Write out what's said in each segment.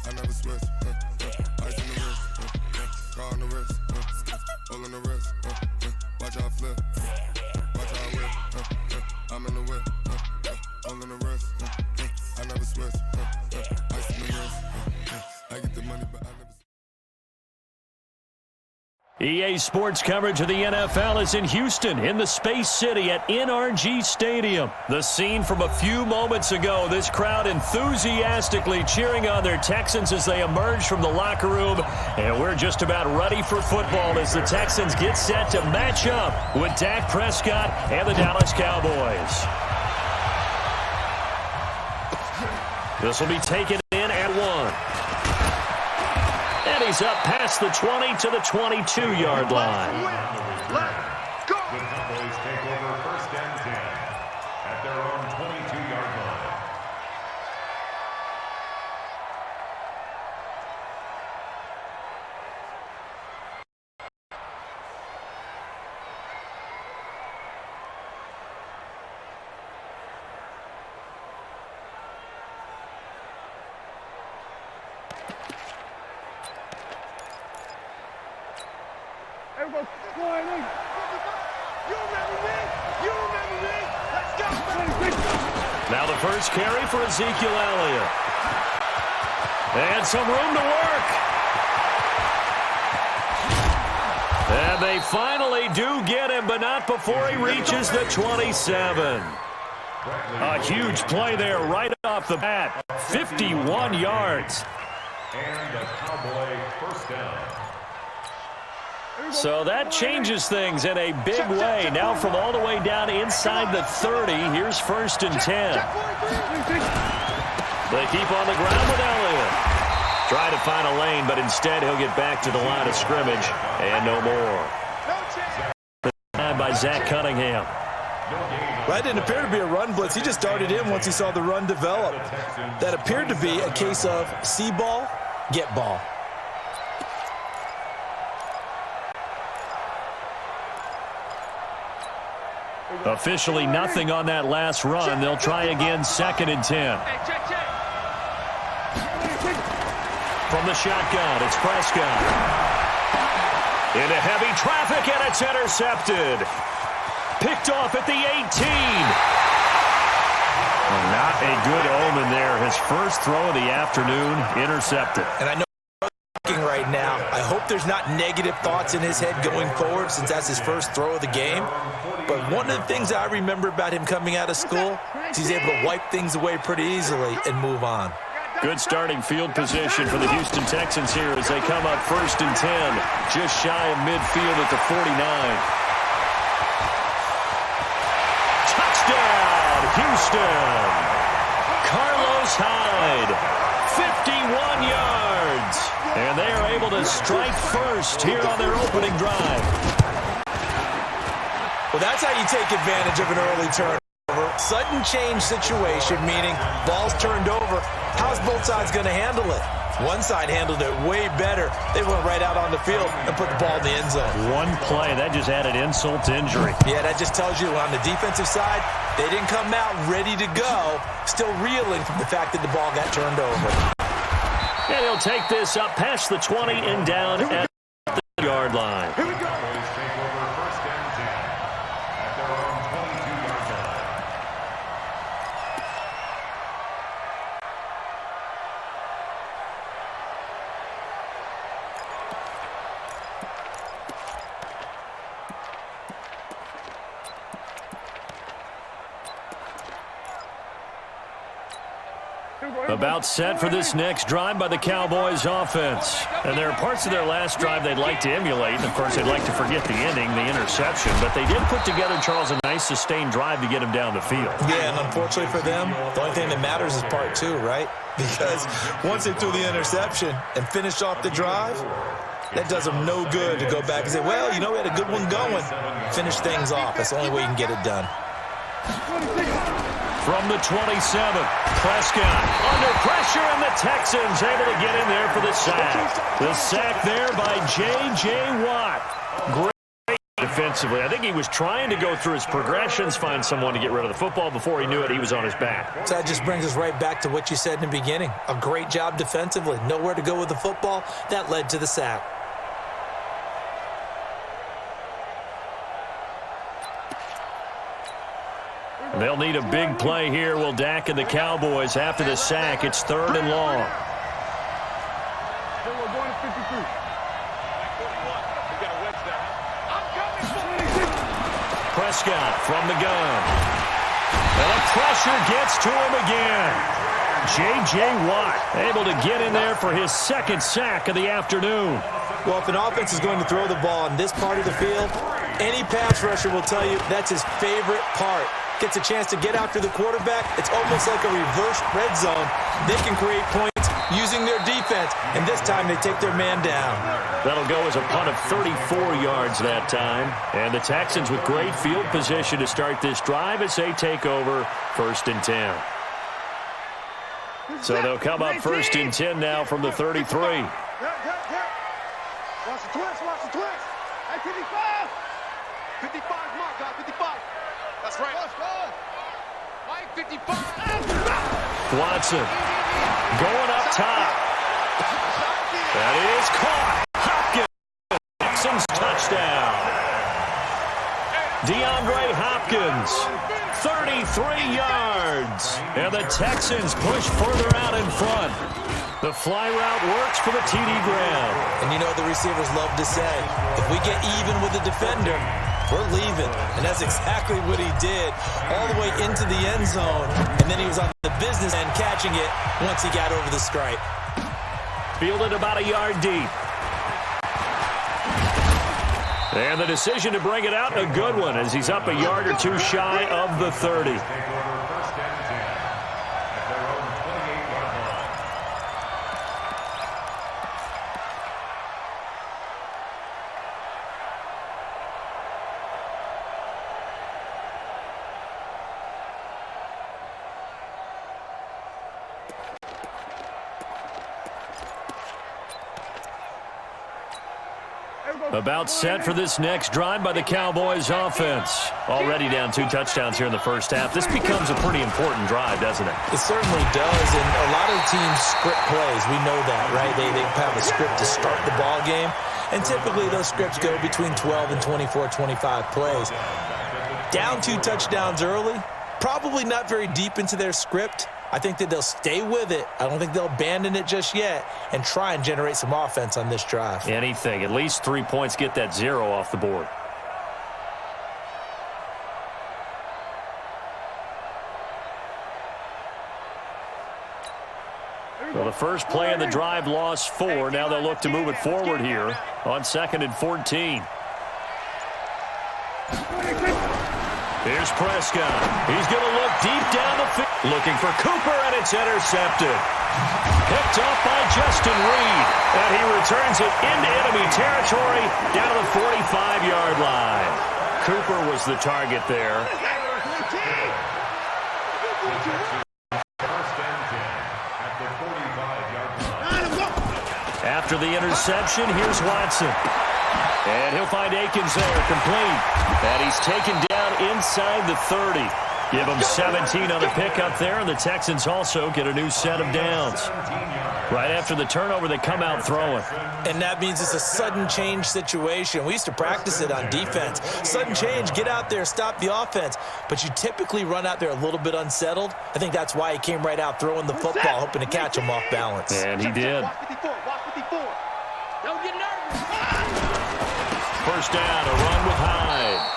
I never switch. Ice in the wrist. Car on the wrist. All on the wrist. Watch how I flip. Watch how I whip. I'm in the whip. All in the wrist. I never switch. Ice in the wrist. I get the money, but I never. EA Sports coverage of the NFL is in Houston, in the Space City at NRG Stadium. The scene from a few moments ago, this crowd enthusiastically cheering on their Texans as they emerge from the locker room. And we're just about ready for football as the Texans get set to match up with Dak Prescott and the Dallas Cowboys. This will be taken in at 1. And he's up past the 20 to the 22-yard line. Let's go! The Cowboys take over 1st and 10 at their own 22-yard line. Now the first carry for Ezekiel Elliott. And some room to work. And they finally do get him, but not before he reaches the 27. A huge play there right off the bat. 51 yards. And a Cowboy 1st down. So that changes things in a big way. Now from all the way down inside the 30, here's 1st and 10. They keep on the ground with Elliott. Try to find a lane, but instead he'll get back to the line of scrimmage. And no more. By Zach Cunningham. That didn't appear to be a run blitz. He just darted in once he saw the run develop. That appeared to be a case of see ball, get ball. Officially nothing on that last run. They'll try again 2nd and 10. From the shotgun, it's Prescott. Into heavy traffic, and it's intercepted. Picked off at the 18. Not a good omen there. His first throw of the afternoon intercepted. And I know right now, I hope there's not negative thoughts in his head going forward since that's his first throw of the game. But one of the things I remember about him coming out of school is he's able to wipe things away pretty easily and move on. Good starting field position for the Houston Texans here as they come up 1st and 10, just shy of midfield at the 49. Touchdown, Houston! Carlos Hyde, 51 yards. And they are able to strike first here on their opening drive. Well, that's how you take advantage of an early turnover. Sudden change situation, meaning ball's turned over. How's both sides going to handle it? One side handled it way better. They went right out on the field and put the ball in the end zone. One play, that just added insult to injury. Yeah, that just tells you on the defensive side, they didn't come out ready to go, still reeling from the fact that the ball got turned over. And he'll take this up past the 20 and down at the yard line. Here we go. Cowboys take over 1st and 10 at their own 22-yard line. About set for this next drive by the Cowboys offense. And there are parts of their last drive they'd like to emulate. And, of course, they'd like to forget the ending, the interception. But they did put together, Charles, a nice sustained drive to get him down the field. Yeah, and unfortunately for them, the only thing that matters is part 2, right? Because once they threw the interception and finished off the drive, that does them no good to go back and say, well, you know, we had a good one going. Finish things off. That's the only way you can get it done. From the 27, Prescott under pressure, and the Texans able to get in there for the sack. The sack there by J.J. Watt. Great defensively. I think he was trying to go through his progressions, find someone to get rid of the football. Before he knew it, he was on his back. So that just brings us right back to what you said in the beginning. A great job defensively. Nowhere to go with the football. That led to the sack. They'll need a big play here. Will Dak and the Cowboys after the sack. It's 3rd and long. Prescott from the gun. And the pressure gets to him again. J.J. Watt able to get in there for his 2nd sack of the afternoon. Well, if an offense is going to throw the ball on this part of the field, any pass rusher will tell you that's his favorite part. Gets a chance to get after the quarterback. It's almost like a reverse red zone. They can create points using their defense, and this time they take their man down. That'll go as a punt of 34 yards that time. And the Texans with great field position to start this drive as they take over 1st and 10. So they'll come up 1st and 10 now from the 33. Watch the twist, watch the twist. Hey, 55. 55, mark, guys, 55. That's right. Mike, 55. Watson going up top. That is caught. Hopkins. Texans touchdown. DeAndre Hopkins, 33 yards. And the Texans push further out in front. The fly route works for the TD Graham. And you know the receivers love to say, if we get even with the defender, we're leaving. And that's exactly what he did, all the way into the end zone. And then he was on the business end catching it once he got over the stripe. Fielded about a yard deep. And the decision to bring it out, a good one, as he's up a yard or two shy of the 30. About set for this next drive by the Cowboys offense. Already down 2 touchdowns here in the first half. This becomes a pretty important drive, doesn't it? It certainly does, and a lot of teams script plays. We know that, right? They have a script to start the ball game, and typically those scripts go between 12 and 24, 25 plays. Down 2 touchdowns early, probably not very deep into their script. I think that they'll stay with it. I don't think they'll abandon it just yet and try and generate some offense on this drive. Anything. At least 3 points, get that 0 off the board. So the first play of the drive lost 4. Now they'll look to move it forward here on 2nd and 14. Here's Prescott. He's going to look deep down the field. Looking for Cooper, and it's intercepted. Picked off by Justin Reed. And he returns it into enemy territory down to the 45-yard line. Cooper was the target there. After the interception, here's Watson. And he'll find Akins there, complete. And he's taken down inside the 30. Give him 17 on the pickup there, and the Texans also get a new set of downs. Right after the turnover, they come out throwing. And that means it's a sudden change situation. We used to practice it on defense. Sudden change, get out there, stop the offense. But you typically run out there a little bit unsettled. I think that's why he came right out throwing the football, hoping to catch him off balance. And he did. First down, a run with Hyde.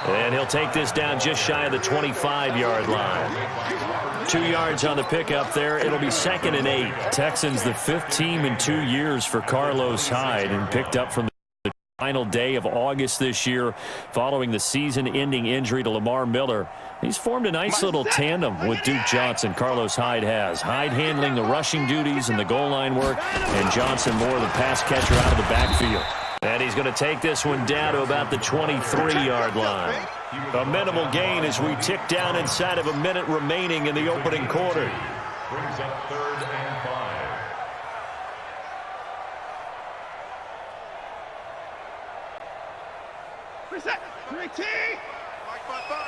And he'll take this down just shy of the 25-yard line. 2 yards on the pickup there. It'll be 2nd and 8. Texans, the 5th team in 2 years for Carlos Hyde, and picked up from the final day of August this year following the season-ending injury to Lamar Miller. He's formed a nice little tandem with Duke Johnson. Carlos Hyde has. Hyde handling the rushing duties and the goal line work, and Johnson more the pass catcher out of the backfield. And he's going to take this one down to about the 23-yard line. A minimal gain as we tick down inside of a minute remaining in the opening quarter. Brings up 3rd and 5. Reset. 3T. Mike, 5-5.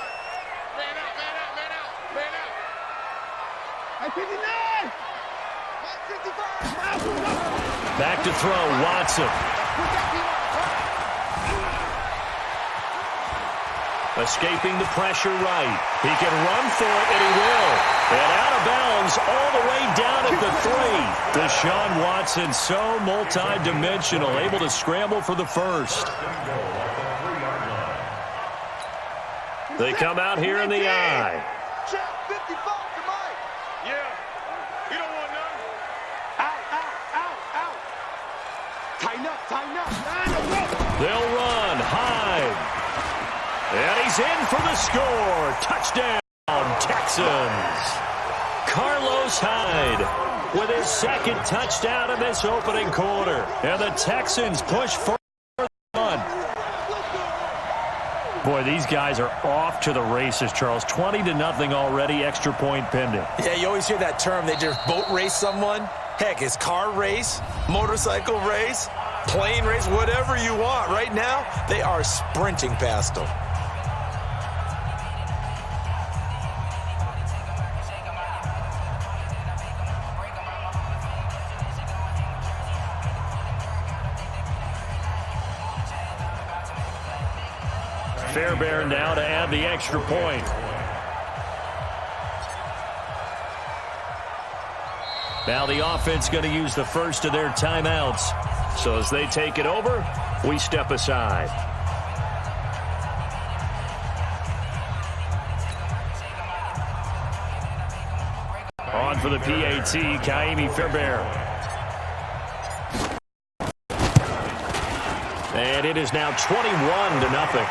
Man out, man out, man out, man out. At 59. Mike, 55. Back to throw, Watson. Escaping the pressure right. He can run for it, and he will. And out of bounds all the way down at the 3. Deshaun Watson, so multi-dimensional, able to scramble for the first. They come out here in the I. Check 55 to Mike. Yeah. You don't want none. Out, out, out, out. Tighten up, tighten up. They'll run. Hyde. And he's in for the score. Touchdown, Texans. Carlos Hyde with his second touchdown in this opening quarter. And the Texans push further on. Boy, these guys are off to the races, Charles. 20-0 already, extra point pending. Yeah, you always hear that term. They just boat race someone. Heck, it's car race, motorcycle race, plane race, whatever you want. Right now, they are sprinting past them. Fairbairn now to add the extra point. Now the offense going to use the first of their timeouts. So as they take it over, we step aside. On for the PAT, Kaimi Fairbairn. And it is now 21-0.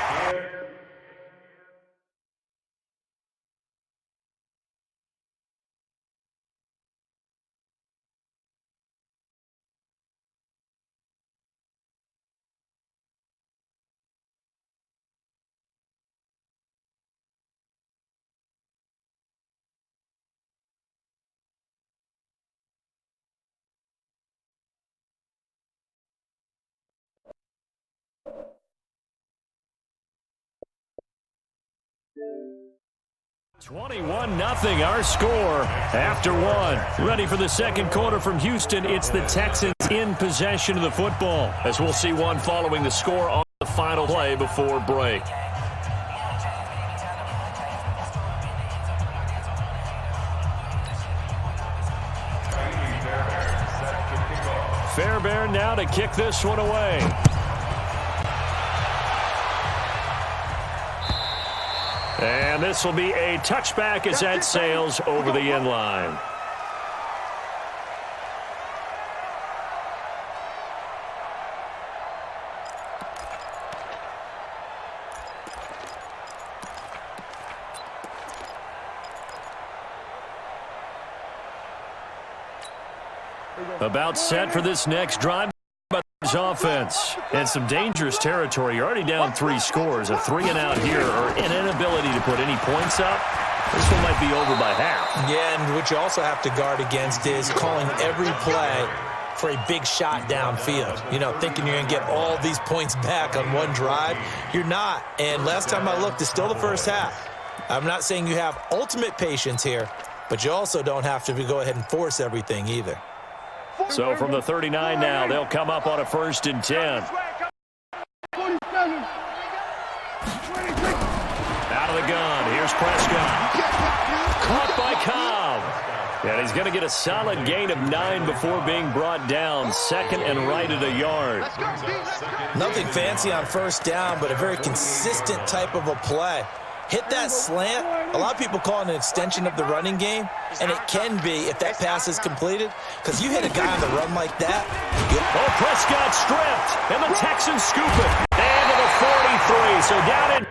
$21-0 our score after one. Ready for the second quarter from Houston. It's the Texans in possession of the football, as we'll see one following the score on the final play before break. Fairbairn now to kick this one away. And this will be a touchback as that sails over the end line. About set for this next drive by this offense. And some dangerous territory. You're already down 3 scores. A 3-and-out here, or an inability to put any points up. This one might be over by half. Yeah, and what you also have to guard against is calling every play for a big shot downfield. You know, thinking you're going to get all these points back on one drive. You're not. And last time I looked, it's still the first half. I'm not saying you have ultimate patience here, but you also don't have to go ahead and force everything either. So from the 39 now, they'll come up on a 1st and 10. Out of the gun. Here's Prescott. Caught by Cobb. And he's going to get a solid gain of 9 before being brought down. 2nd and right at a yard. Nothing fancy on 1st down, but a very consistent type of a play. Hit that slant. A lot of people call it an extension of the running game, and it can be if that pass is completed, because you hit a guy on the run like that. Oh, Prescott stripped, and the Texans scoop it. And to the 43, so down in